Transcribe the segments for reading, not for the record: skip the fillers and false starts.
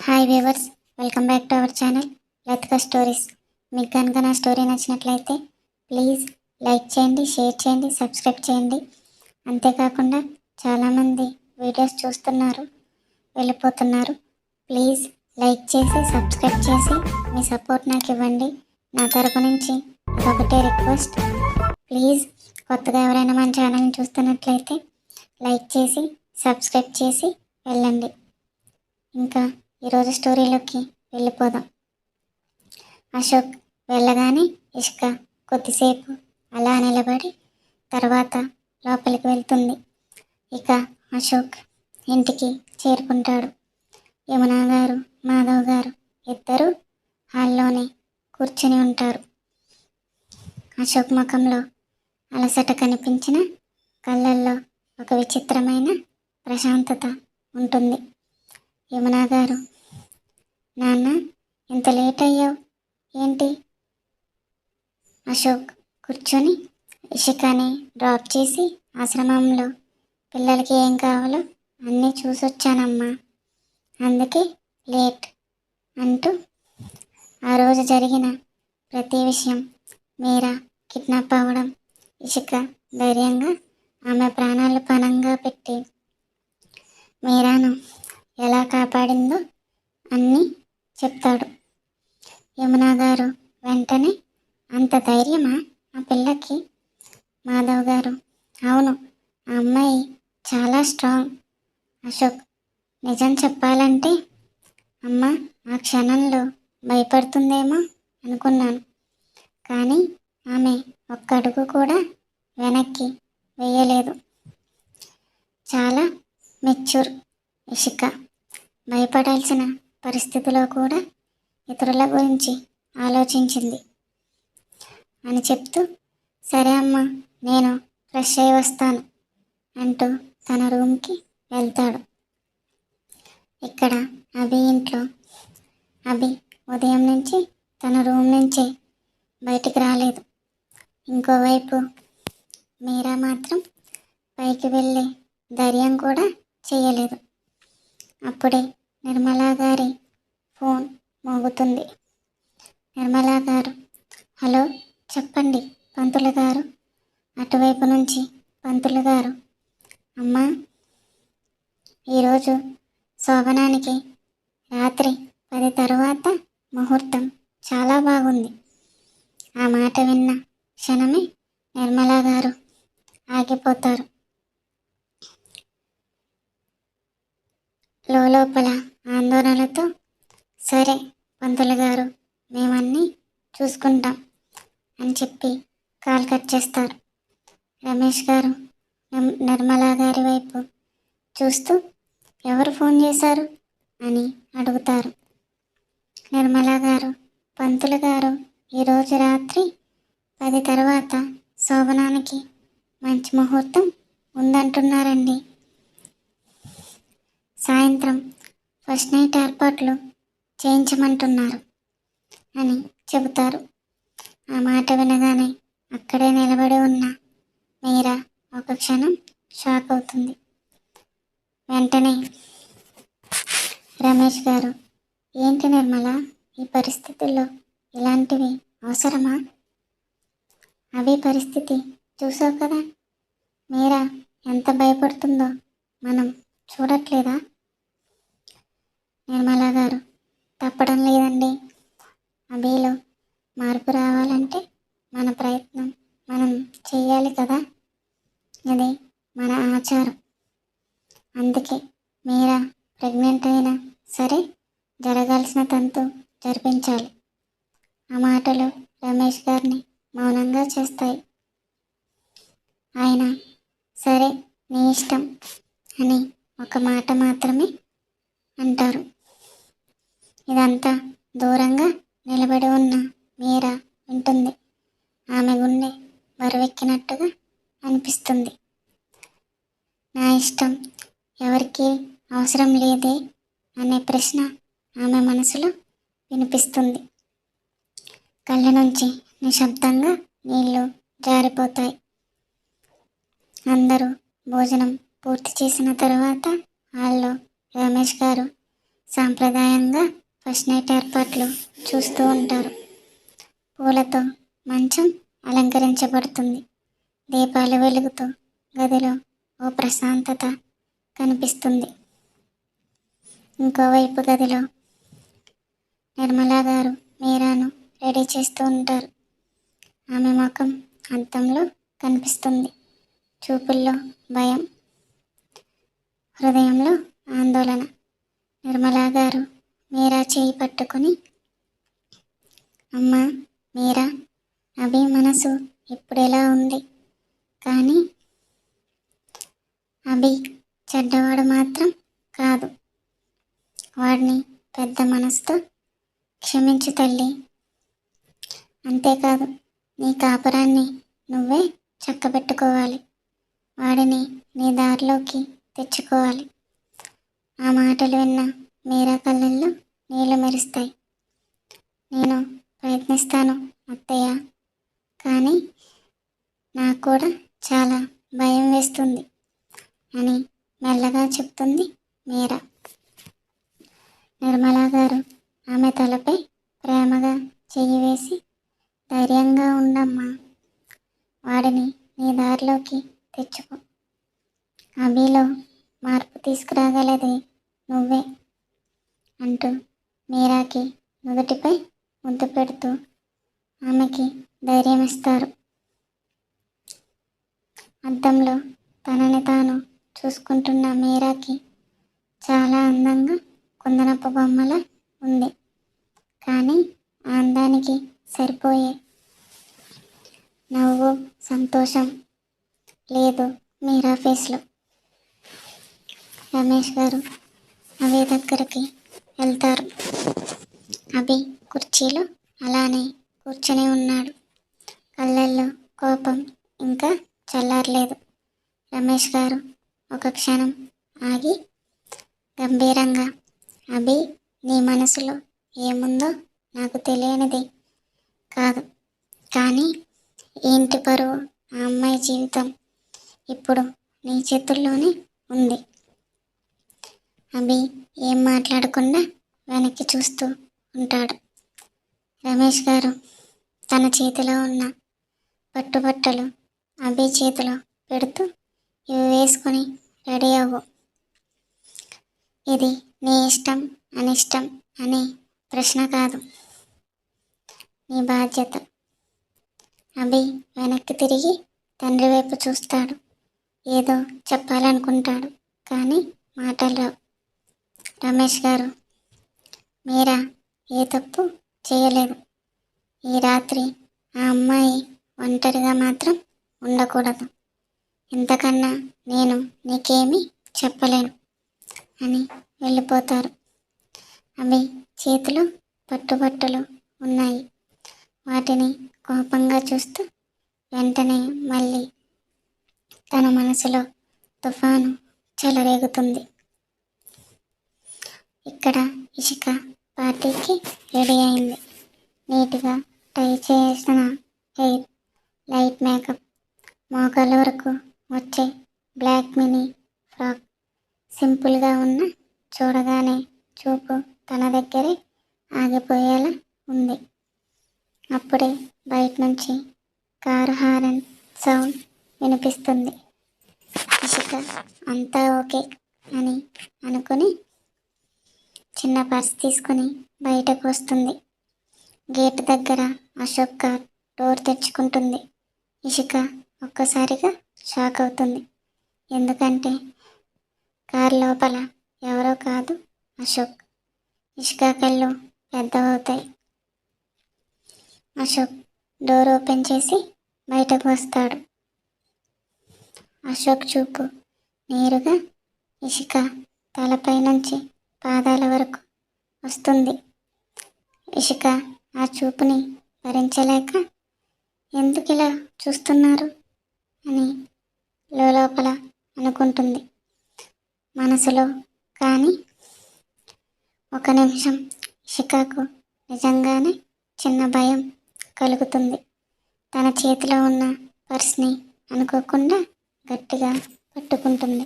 Hi viewers, welcome back to our channel Latika stories. మీకు కనుక నా స్టోరీ నచ్చినట్లయితే ప్లీజ్ లైక్ చేయండి, షేర్ చేయండి, సబ్స్క్రైబ్ చేయండి. అంతేకాకుండా చాలామంది వీడియోస్ చూస్తున్నారు, వెళ్ళిపోతున్నారు. ప్లీజ్ లైక్ చేసి సబ్స్క్రైబ్ చేసి మీ సపోర్ట్ నాకు ఇవ్వండి. నా తరపు నుంచి ఇదొకటే రిక్వెస్ట్. ప్లీజ్ కొత్తగా ఎవరైనా మన ఛానల్ని చూస్తున్నట్లయితే లైక్ చేసి సబ్స్క్రైబ్ చేసి వెళ్ళండి. ఇంకా ఈరోజు స్టోరీలోకి వెళ్ళిపోదాం. అశోక్ వెళ్ళగానే ఇష్క కొద్దిసేపు అలా నిలబడి తర్వాత లోపలికి వెళ్తుంది. ఇక అశోక్ ఇంటికి చేరుకుంటాడు. యమున గారు, మాధవ్ గారు ఇద్దరు హాల్లోనే కూర్చొని ఉంటారు. అశోక్ ముఖంలో అలసట కనిపించిన కళ్ళల్లో ఒక విచిత్రమైన ప్రశాంతత ఉంటుంది. యమున గారు, నాన్న ఇంత లేట్ అయ్యావు ఏంటి? అశోక్ కూర్చొని ఇషికాని డ్రాప్ చేసి ఆశ్రమంలో పిల్లలకి ఏం కావాలో అన్నీ చూసొచ్చానమ్మా, అందుకే లేట్ అంటూ ఆ రోజు జరిగిన ప్రతి విషయం, మీరా కిడ్నాప్ అవ్వడం, ఇషిక ధైర్యంగా ఆమె ప్రాణాలు పణంగా పెట్టి మీరాను ఎలా కాపాడిందో అన్నీ చెప్తాడు. యమున గారు వెంటనే, అంత ధైర్యమా ఆ పిల్లకి? మాధవ్ గారు, అవును, ఆ అమ్మాయి చాలా స్ట్రాంగ్. అశోక్, నిజం చెప్పాలంటే అమ్మ ఆ క్షణంలో భయపడుతుందేమో అనుకున్నాను, కానీ ఆమె ఒక్క అడుగు కూడా వెనక్కి వేయలేదు. చాలా మెచ్యూర్ ఇషిక. భయపడాల్సిన పరిస్థితిలో కూడా ఇతరుల గురించి ఆలోచించింది అని చెప్తూ, సరే అమ్మా, నేను ఫ్రెష్ అయి వస్తాను అంటూ తన రూమ్కి వెళ్తాడు. ఇక్కడ అభి ఇంట్లో. అభి ఉదయం నుంచి తన రూమ్ నుంచే బయటికి రాలేదు. ఇంకోవైపు మీరా మాత్రం పైకి వెళ్ళే ధైర్యం కూడా చేయలేదు. అప్పుడే నిర్మలా గారి ఫోన్ మోగుతుంది. నిర్మలా గారు, హలో చెప్పండి పంతులు గారు. అటువైపు నుంచి పంతులు గారు, అమ్మా, ఈరోజు శోభనానికి రాత్రి 10 తర్వాత ముహూర్తం చాలా బాగుంది. ఆ మాట విన్న క్షణమే నిర్మలా గారు ఆగిపోతారు. లోపల ఆందోళనలతో, సరే పంతులు గారు, మేమన్నీ చూసుకుంటాం అని చెప్పి కాల్ కట్ చేస్తారు. రమేష్ గారు నిర్మలా గారి వైపు చూస్తూ, ఎవరు ఫోన్ చేశారు అని అడుగుతారు. నిర్మలా గారు, పంతులు గారు ఈరోజు రాత్రి 10 తర్వాత శోభనానికి మంచి ముహూర్తం ఉందంటున్నారండి. సాయంత్రం ఫస్ట్ నైట్ ఏర్పాట్లు చేయించమంటున్నారు అని చెబుతారు. ఆ మాట వినగానే అక్కడే నిలబడి ఉన్న మీరా ఒక క్షణం షాక్ అవుతుంది. వెంటనే రమేష్ గారు, ఏంటి నిర్మల, ఈ పరిస్థితుల్లో ఇలాంటివి అవసరమా? అవి పరిస్థితి చూసావు కదా, మీరా ఎంత భయపడుతుందో మనం చూడట్లేదా? నిర్మలా గారు, తప్పడం లేదండి. అభిలో మార్పు రావాలంటే మన ప్రయత్నం మనం చేయాలి కదా, ఇది మన ఆచారం. అందుకే మీరా ప్రెగ్నెంట్ అయినా సరే జరగాల్సిన తంతు జరిపించాలి. ఆ మాటలు రమేష్ గారిని మౌనంగా చేస్తాయి. ఆయన సరే నీ ఇష్టం అని ఒక మాట మాత్రమే అంటారు. ఇదంతా దూరంగా నిలబడి ఉన్న మీరా వింటుంది. ఆమె గుండె బరువెక్కినట్టుగా అనిపిస్తుంది. నా ఇష్టం ఎవరికి అవసరం లేదే అనే ప్రశ్న ఆమె మనసులో వినిపిస్తుంది. కళ్ళ నుంచి నిశ్శబ్దంగా నీళ్లు జారిపోతాయి. అందరూ భోజనం పూర్తి చేసిన తర్వాత హాల్లో రమేష్ గారు సాంప్రదాయంగా ఫస్ట్ నైట్ ఏర్పాట్లు చూస్తూ ఉంటారు. పూలతో మంచం అలంకరించబడుతుంది. దీపాల వెలుగుతో గదిలో ఓ ప్రశాంతత కనిపిస్తుంది. ఇంకోవైపు గదిలో నిర్మలా గారు మీరాను రెడీ చేస్తూ ఉంటారు. ఆమె ముఖం అద్దంలో కనిపిస్తుంది. చూపుల్లో భయం, హృదయంలో ఆందోళన. నిర్మలా గారు మీరా చేయి పట్టుకుని, అమ్మా మీరా, అభి మనసు ఇప్పుడెలా ఉంది? కానీ అభి చెడ్డవాడు మాత్రం కాదు. వాడిని పెద్ద మనసుతో క్షమించు తల్లి. అంతేకాదు, నీ కాపురాన్ని నువ్వే చక్కబెట్టుకోవాలి. వాడిని నీ దారిలోకి తెచ్చుకోవాలి. ఆ మాటలు విన్న మీరా కళ్ళల్లో నీళ్లు మెరుస్తాయి. నేను ప్రయత్నిస్తాను అత్తయ్య, కానీ నాకు కూడా చాలా భయం వేస్తుంది అని మెల్లగా చెప్తుంది మీరా. నిర్మలా గారు ఆమె తలపై ప్రేమగా చెయ్యి వేసి, ధైర్యంగా ఉండమ్మా. వాడిని నీ దారిలోకి తెచ్చుకో. అభిలో మార్పు తీసుకురాగలదే నువ్వే అంటూ మీరాకి నుదుటిపై ముద్దు పెడుతూ ఆమెకి ధైర్యం ఇస్తారు. అద్దంలో తనని తాను చూసుకుంటున్న మీరాకి చాలా అందంగా కుందనపు బొమ్మల ఉంది. కానీ ఆ అందానికి సరిపోయే నవ్వు, సంతోషం లేదు మీరా ఫేస్లో. రమేష్ గారు అభి దగ్గరికి వెళ్తారు. అభి కుర్చీలో అలానే కూర్చొని ఉన్నాడు. కళ్ళల్లో కోపం ఇంకా చల్లారలేదు. రమేష్ గారు ఒక క్షణం ఆగి గంభీరంగా, అభి, నీ మనసులో ఏముందో నాకు తెలియనిది కాదు. కానీ ఈ ఇంటి పరువు, ఆ అమ్మాయి జీవితం ఇప్పుడు నీ చేతుల్లోనే ఉంది. అభి ఏం మాట్లాడకుండా వెనక్కి చూస్తూ ఉంటాడు. రమేష్ గారు తన చేతిలో ఉన్న పట్టుబట్టలు అభి చేతిలో పెడుతూ, ఇవి వేసుకొని రెడీ అవ్వు. ఇది నీ ఇష్టం అనిష్టం అనే ప్రశ్న కాదు, నీ బాధ్యత. అభి వెనక్కి తిరిగి తండ్రి వైపు చూస్తాడు. ఏదో చెప్పాలనుకుంటాడు, కానీ మాటలు రావు. రమేష్ గారు, మీరా ఏ తప్పు చేయలేదు. ఈ రాత్రి ఆ అమ్మాయి ఒంటరిగా మాత్రం ఉండకూడదు. ఇంతకన్నా నేను నీకేమీ చెప్పలేను అని వెళ్ళిపోతారు. అభి చేతిలో పట్టుబట్టలు ఉన్నాయి. వాటిని కోపంగా చూస్తూ వెంటనే మళ్ళీ తన మనసులో తుఫాను చెలరేగుతుంది. ఇక్కడ ఇషిక పార్టీకి రెడీ అయింది. నీట్గా టై చేసిన హెయిర్, లైట్ మేకప్, మోకాళ్ళ వరకు వచ్చే బ్లాక్ మినీ ఫ్రాక్. సింపుల్గా ఉన్న చూడగానే చూపు తన దగ్గరే ఆగిపోయేలా ఉంది. అప్పుడే బయట నుంచి కారు హారన్ సౌండ్ వినిపిస్తుంది. ఇషిక అంతా ఓకే అని అనుకుని చిన్న పర్స్ తీసుకుని బయటకు వస్తుంది. గేట్ దగ్గర అశోక్ కార్ డోర్ తెచ్చుకుంటుంది. ఇషిక ఒక్కసారిగా షాక్ అవుతుంది. ఎందుకంటే కార్ లోపల ఎవరో కాదు, అశోక్. ఇషిక కళ్ళు పెద్దవవుతాయి. అశోక్ డోర్ ఓపెన్ చేసి బయటకు వస్తాడు. అశోక్ చూపు నేరుగా ఇషిక తలపై నుంచి పాదాల వరకు వస్తుంది. ఇషిక ఆ చూపుని భరించలేక, ఎందుకు ఇలా చూస్తున్నారు అని లోపల అనుకుంటుంది మనసులో. కానీ ఒక నిమిషం ఇషికకు నిజంగానే చిన్న భయం కలుగుతుంది. తన చేతిలో ఉన్న పర్స్ని అనుకోకుండా గట్టిగా పట్టుకుంటుంది.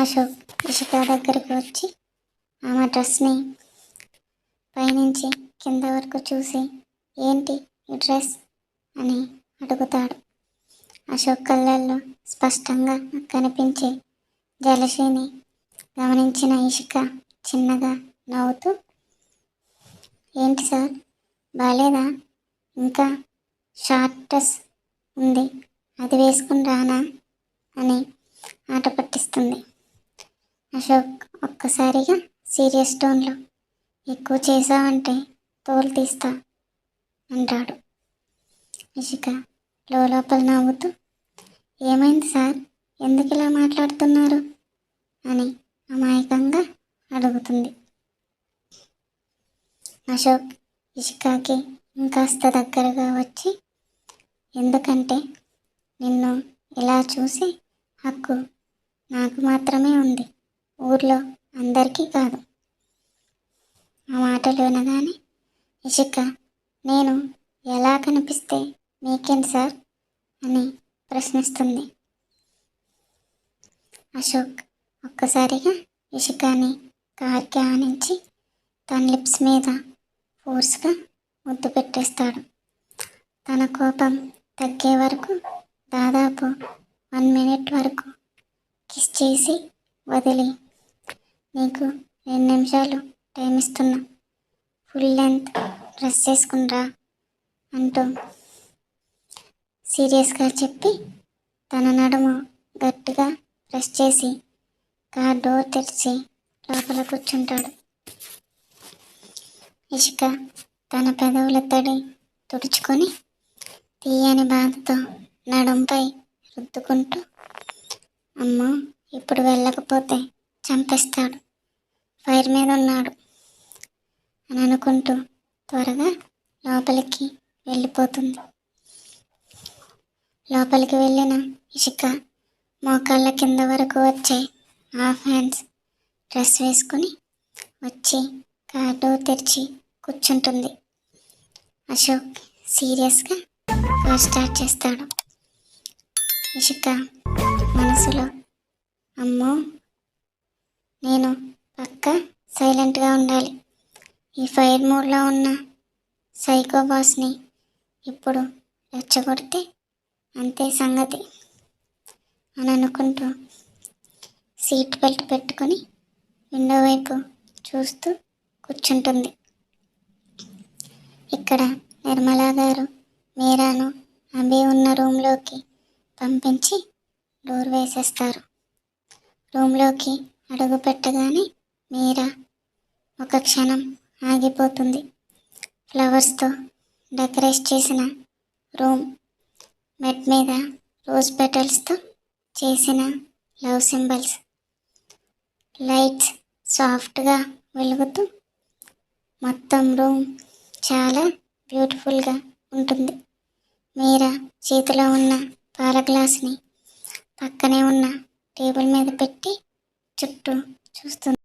అశోక్ ఇషిక దగ్గరికి వచ్చి ఆమె డ్రెస్ని పైనుంచి కింద వరకు చూసి ఏంటి ఈ డ్రెస్ అని అడుగుతాడు. అశోక్ కళ్ళల్లో స్పష్టంగా కనిపించే జలసీని గమనించిన ఇషిక చిన్నగా నవ్వుతూ, ఏంటి సార్ బాలేదా, ఇంకా షార్ట్ డ్రెస్ ఉంది, అది వేసుకుని రానా అని ఆట పట్టిస్తుంది. అశోక్ ఒక్కసారిగా సీరియస్ టోన్లో, ఎక్కువ చేసావంటే తోలు తీస్తా అంటాడు. ఇషిక లోపల నవ్వుతూ, ఏమైంది సార్, ఎందుకు ఇలా మాట్లాడుతున్నారు అని అమాయకంగా అడుగుతుంది. అశోక్ ఇషికాకి ఇంకాస్త దగ్గరగా వచ్చి, ఎందుకంటే నిన్ను ఇలా చూసి హక్కు నాకు మాత్రమే ఉంది, ఊర్లో అందరికీ కాదు. ఆ మాటలు వినగానే ఇషిక, నేను ఎలా కనిపిస్తే మీకేంటి సార్ అని ప్రశ్నిస్తుంది. అశోక్ ఒక్కసారిగా ఇషికాని కార్కి ఆనించి తన లిప్స్ మీద ఫోర్స్గా ముద్దు పెట్టేస్తాడు. తన కోపం తగ్గే వరకు దాదాపు 1 మినిట్ వరకు కిస్ చేసి వదిలి, నీకు 2 నిమిషాలు టైం ఇస్తున్నా, ఫుల్ లెంత్ డ్రెస్ చేసుకునిరా అంటూ సీరియస్గా చెప్పి తన నడుము గట్టిగా ప్రెస్ చేసి కార్ డోర్ తెరిచి లోపల కూర్చుంటాడు. ఇషిక తన పెదవుల తడి తుడుచుకొని తీయని బాధతో నడుంపై రుద్దుకుంటూ, అమ్మో ఇప్పుడు వెళ్ళకపోతే చంపేస్తాడు, ఫైర్ మీద ఉన్నాడు అని అనుకుంటూ త్వరగా లోపలికి వెళ్ళిపోతుంది. లోపలికి వెళ్ళిన ఇషిక మోకాళ్ళ కింద వరకు వచ్చే హాఫ్ హ్యాండ్స్ డ్రెస్ వేసుకుని వచ్చి కార్ డోర్ తెరిచి కూర్చుంటుంది. అశోక్ సీరియస్గా కార్ స్టార్ట్ చేస్తాడు. ఇషిక మనసులో, అమ్మో నేను పక్కా సైలెంట్గా ఉండాలి, ఈ ఫైర్ మోడ్లో ఉన్న సైకో బాస్ని ఇప్పుడు రెచ్చగొడితే అంతే సంగతి అని అనుకుంటూ సీట్ బెల్ట్ పెట్టుకొని విండో వైపు చూస్తూ కూర్చుంటుంది. ఇక్కడ నిర్మలా గారు మీరాను అభి ఉన్న రూమ్లోకి పంపించి డోర్ వేసేస్తారు. రూమ్లోకి అడుగు పెట్టగానే మీరా ఒక క్షణం ఆగిపోతుంది. ఫ్లవర్స్తో డెకరేట్ చేసిన రూమ్, బెడ్ మీద రోజ్ పెటల్స్తో చేసిన లవ్ సింబల్స్, లైట్స్ సాఫ్ట్గా వెలుగుతూ మొత్తం రూమ్ చాలా బ్యూటిఫుల్గా ఉంటుంది. మీరా చేతిలో ఉన్న పాల గ్లాస్ని పక్కనే ఉన్న టేబుల్ మీద పెట్టి చుట్టూ చూస్తుంది.